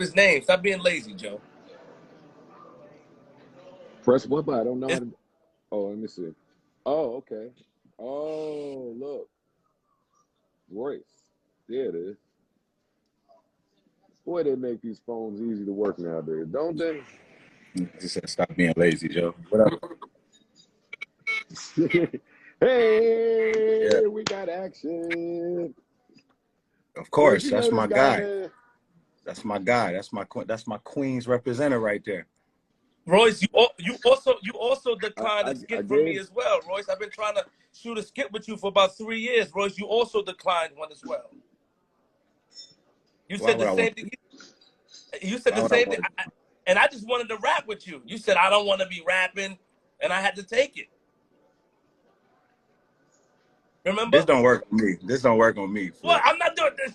his name. Stop being lazy, Joe. Press what button? I don't know how It's, to. Oh, let me see. Oh, okay. Oh, look. Royce. There it is. Boy, they make these phones easy to work nowadays, don't they? He said, "Stop being lazy, Joe." Whatever. Hey, Yeah, we got action. of Royce, course. you know That's this my guy, guy. man. That's my guy. That's my Queens representative right there. Royce, you also declined a I skit from me gave. as well, Royce. I've been trying to shoot a skit with you for about 3 years, Royce. You also declined one as well. You Why said would the I want? same thing. You said Why the would I same thing, want? and I just wanted to rap with you. You said I don't want to be rapping, and I had to take it. Remember? This don't work on me. This don't work on me, What? Flip. I'm not doing this.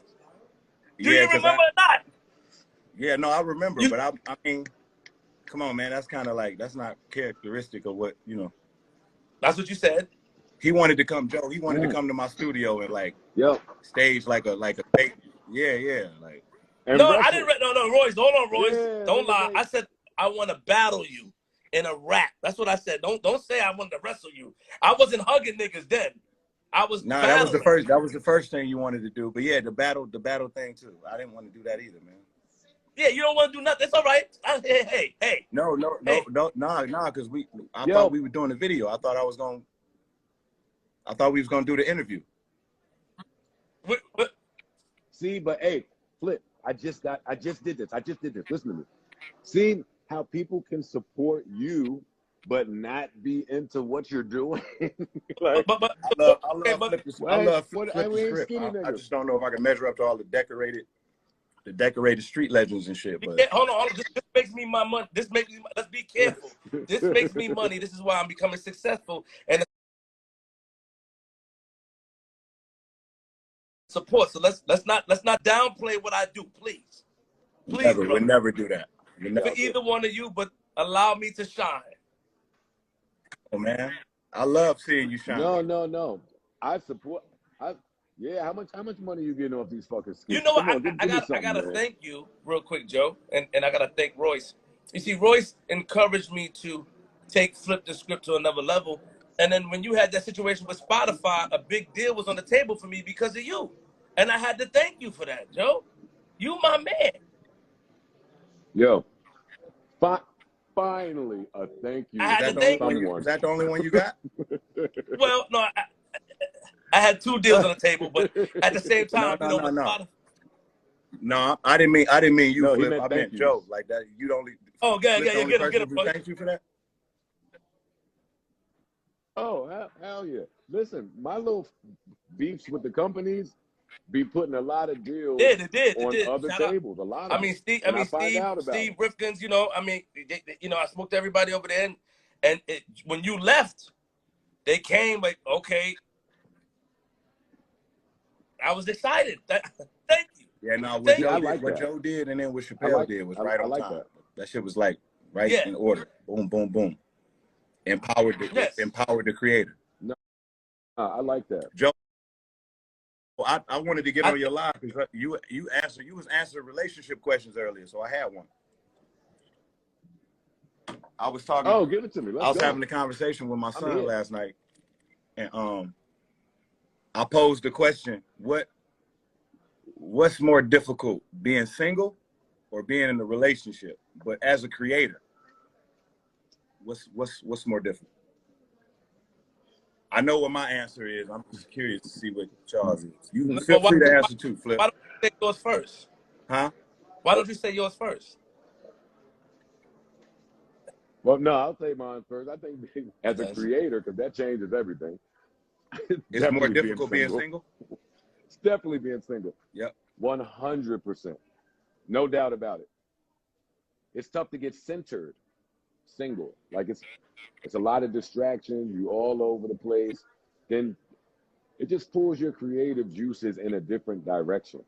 Do Yeah, you cause remember or not? no, I remember, You. but I mean, come on, man. That's kind of like that's not characteristic of what That's what you said. He wanted to come, Joe. He wanted to come to my studio and like Yep. stage like a fake. Yeah, like. And No, I wrestle. didn't. No, Royce. Hold on, Royce. Yeah, Don't lie. they. I said I want to battle you in a rap. That's what I said. Don't say I wanted to wrestle you. I wasn't hugging niggas then. I was Nah, that was the battling. first. That was the first thing you wanted to do. But yeah, the battle thing too. I didn't want to do that either, man. Yeah, you don't want to do nothing. It's all right. Hey. No, Hey. nah. Because I Yo. thought we were doing the video. I thought we was gonna do the interview. What? See, but hey, Flip. I just did this. Listen to me. See how people can support you, but not be into what you're doing. Like, But I love but Flip the we ain't script. skinny I niggas. just don't know if I can measure up to all the decorated street legends and shit. But hold on. This makes me my money. This makes me. Let's be careful. This makes me money. This is why I'm becoming successful and support. So let's not downplay what I do, please. Please, we'll brother. never do that. For either one of you, but allow me to shine. Oh man, I love seeing you shine. No. I support. Yeah. How much money you getting off these fucking skits? You know what? Come on, give me something, I gotta man. thank you real quick, Joe, and I gotta thank Royce. You see, Royce encouraged me to flip the script to another level. And then when you had that situation with Spotify, a big deal was on the table for me because of you. And I had to thank you for that, Joe. You my man. Yo, finally a thank you. I had to Is thank you. that the only one you got? Well, no, I had 2 deals on the table, but at the same time, No. with Spotify. No, I didn't mean you, No, Flip. meant I meant thank Joe. Like that. You don't. Oh, get him. Thank you for that. Oh, hell yeah. Listen, my little beefs with the companies be putting a lot of deals It did. on other Shout out. tables. A lot of I mean, Steve Rifkins, I mean, I spoke to everybody over there, and when you left, they came like, okay, I was excited. Thank you. Yeah, no, what Joe did and then what Chappelle did was right on time. That shit was like in order. Boom, boom, boom. Empowered the creator. No, I like that. Joe, I wanted to get on your live because you was answering relationship questions earlier, so I had one. I was talking. Oh, give it to me. I was having a conversation with my son last night, and I posed the question: what's more difficult, being single or being in a relationship? But as a creator, what's more difficult? I know what my answer is. I'm just curious to see what Charles is. You can feel free to answer too, Flip. Why don't you say yours first? Huh? Why don't you say yours first? Well, no, I'll say mine first. I think as a creator, because that changes everything. It's more difficult being single? It's definitely being single. Yep. 100%. No doubt about it. It's tough to get centered single. Like it's a lot of distractions. You all over the place. Then it just pulls your creative juices in a different direction.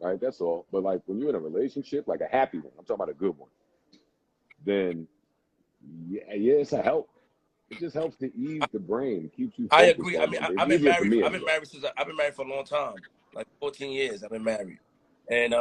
Right? That's all. But like when you're in a relationship, like a happy one, I'm talking about a good one, then yeah, it's a help. It just helps to ease the brain, keeps you focused. I agree. I mean, I've been married for a long time, like 14 years. I've been married, and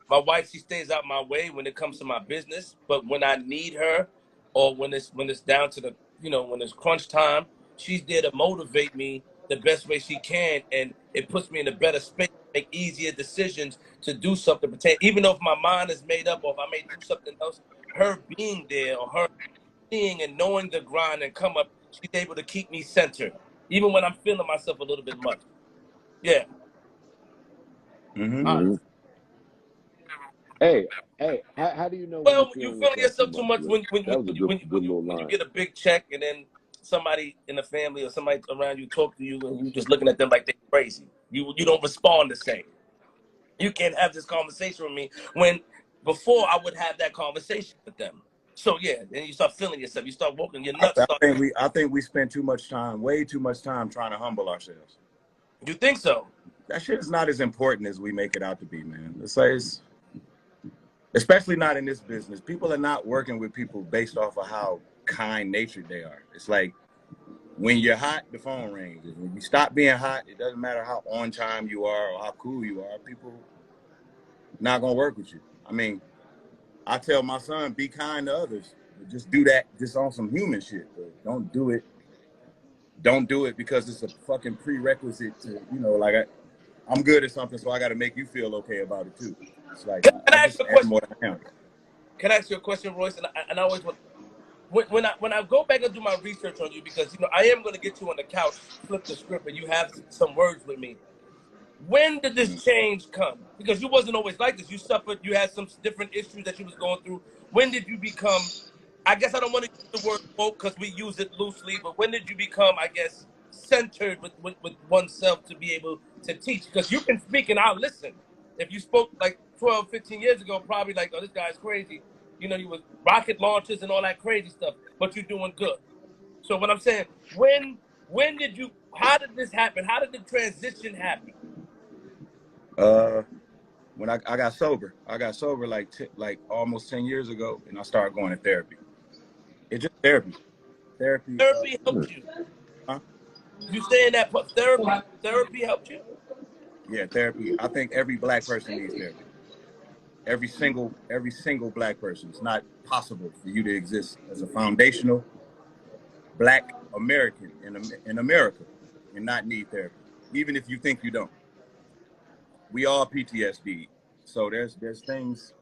My wife, she stays out my way when it comes to my business, but when I need her, or when it's down to the, when it's crunch time, she's there to motivate me the best way she can, and it puts me in a better space to make easier decisions to do something. Even though if my mind is made up, or if I may do something else, her being there, or her seeing and knowing the grind and come up, she's able to keep me centered, even when I'm feeling myself a little bit much. Yeah. Hey, how do you know Well, when you're feeling feeling yourself too yourself too much? much Really? That was a good little when you line. get a big check, and then somebody in the family or somebody around you talk to you, and you just looking at them like they're crazy. You don't respond the same. You can't have this conversation with me when before I would have that conversation with them. So yeah, then you start feeling yourself. You start walking your nuts. I think we spend too much time, way too much time, trying to humble ourselves. You think so? That shit is not as important as we make it out to be, man. It's like, especially not in this business. People are not working with people based off of how kind-natured they are. It's like, when you're hot, the phone rings. When you stop being hot, it doesn't matter how on time you are or how cool you are. People not gonna work with you. I mean, I tell my son, be kind to others. Just do that just on some human shit. But don't do it. Don't do it because it's a fucking prerequisite to, like, I'm good at something, so I got to make you feel okay about it too. It's like, Can I ask you a question? More than I am. Can I ask you a question, Royce? And I always want, when I go back and do my research on you, because I am going to get you on the couch, flip the script, and you have some words with me. When did this change come? Because you wasn't always like this. You suffered. You had some different issues that you was going through. When did you become? I guess I don't want to use the word woke because we use it loosely. But when did you become, I guess, centered with oneself to be able to teach? Because you can speak and I'll listen. If you spoke like 12, 15 years ago, probably like, oh, this guy's crazy. You was rocket launches and all that crazy stuff. But you're doing good. So what I'm saying, when did you? How did this happen? How did the transition happen? When I got sober, like almost 10 years ago, and I started going to therapy. It's just therapy. Therapy helped you. Huh? You saying that therapy helped you? Yeah, therapy. I think every black person needs therapy. Every single black person. It's not possible for you to exist as a foundational black American in America and not need therapy, even if you think you don't. We all PTSD. So there's things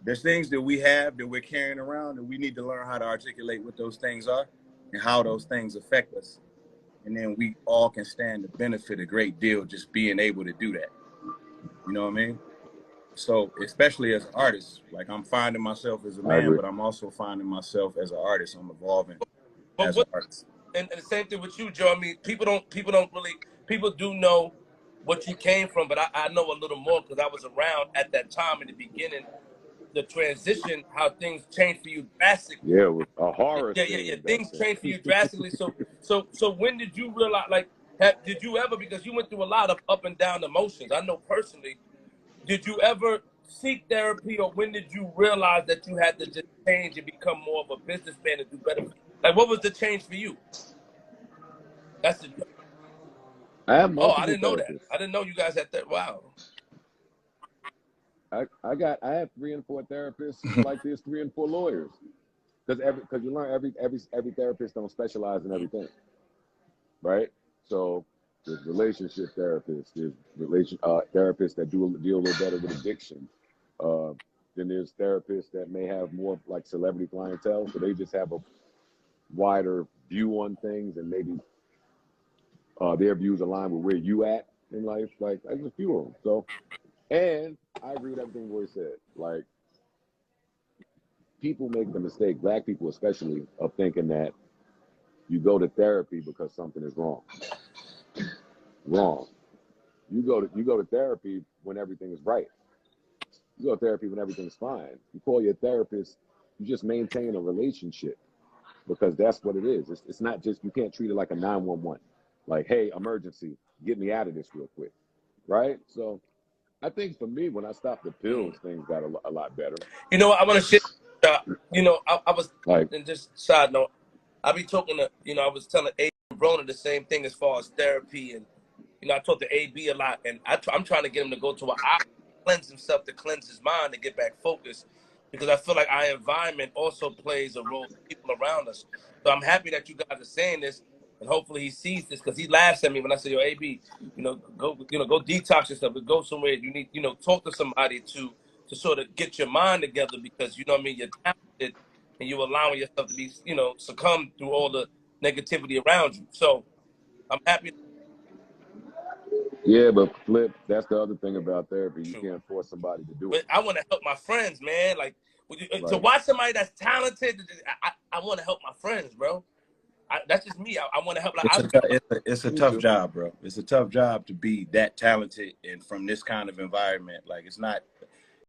that we have that we're carrying around, and we need to learn how to articulate what those things are and how those things affect us. And then we all can stand to benefit a great deal just being able to do that. You know what I mean? So especially as an artist, like, I'm finding myself as a man, but I'm also finding myself as an artist. I'm evolving as an artist. And the same thing with you, Joe. I mean, people do know what you came from, but I know a little more because I was around at that time in the beginning, the transition, how things changed for you drastically. Yeah, it was a horror. Yeah. Things changed for you drastically. So when did you realize, like, did you ever, because you went through a lot of up and down emotions, I know personally, did you ever seek therapy, or when did you realize that you had to just change and become more of a businessman and do better? Like, what was the change for you? That's the. I have multiple I didn't know that. therapists. I didn't know you guys had that. Wow. I have 3 and 4 therapists like there's 3 and 4 lawyers, because you learn every therapist don't specialize in everything, right? So there's relationship therapists, there's therapists that deal a little better with addiction. Then there's therapists that may have more like celebrity clientele, so they just have a wider view on things, and maybe their views align with where you at in life. Like, there's a few of them. So, and I agree with everything Royce said. Like, people make the mistake, black people especially, of thinking that you go to therapy because something is wrong. Wrong. You go to therapy when everything is right. You go to therapy when everything's fine. You call your therapist, you just maintain a relationship, because that's what it is. It's not just, you can't treat it like a 911. Like, hey, emergency, get me out of this real quick, right? So I think for me, when I stopped the pills, things got a lot better. I want to share. I was like, and just side note, I be talking to, I was telling A. Brona the same thing as far as therapy, and I talk to AB a lot, and I'm trying to get him to go to an cleanse himself to cleanse his mind to get back focused. Because I feel like our environment also plays a role, people around us. So I'm happy that you guys are saying this, and hopefully he sees this because he laughs at me when I say, "Yo, AB, go detox yourself, but go somewhere. You need, talk to somebody to sort of get your mind together because you know what I mean. You're talented, and you're allowing yourself to be, succumb through all the negativity around you. So I'm happy. Yeah, but Flip, that's the other thing about therapy. You True. can't force somebody to do it. But I want to help my friends, man. Like to Like, watch somebody that's talented, I want to help my friends, bro. That's just me. I want to help. Like It's a me tough too. job, bro. It's a tough job to be that talented and from this kind of environment. Like, it's not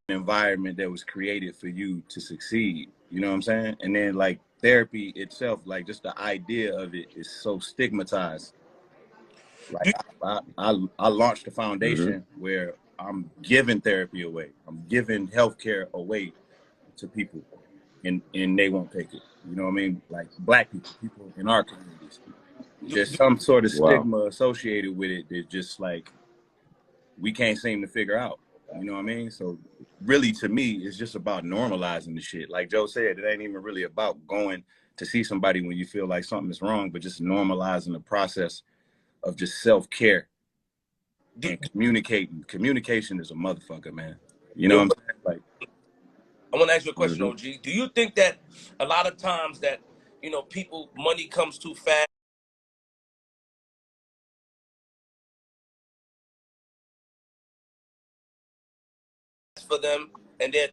an environment that was created for you to succeed. You know what I'm saying? And then like therapy itself, like just the idea of it is so stigmatized. Like I launched a Mm-hmm. foundation where I'm giving therapy away. I'm giving healthcare away to people, and they won't take it. You know what I mean? Like Black people in our communities. There's some sort of Wow. stigma associated with it that just like we can't seem to figure out. You know what I mean? So really, to me, it's just about normalizing the shit. Like Joe said, it ain't even really about going to see somebody when you feel like something is wrong, but just normalizing the process of just self-care and communicating. Communication is a motherfucker, man. You know yo, what I'm saying? Like, I want to ask you a question, Mm-hmm. OG. Do you think that a lot of times that people money comes too fast for them, and they're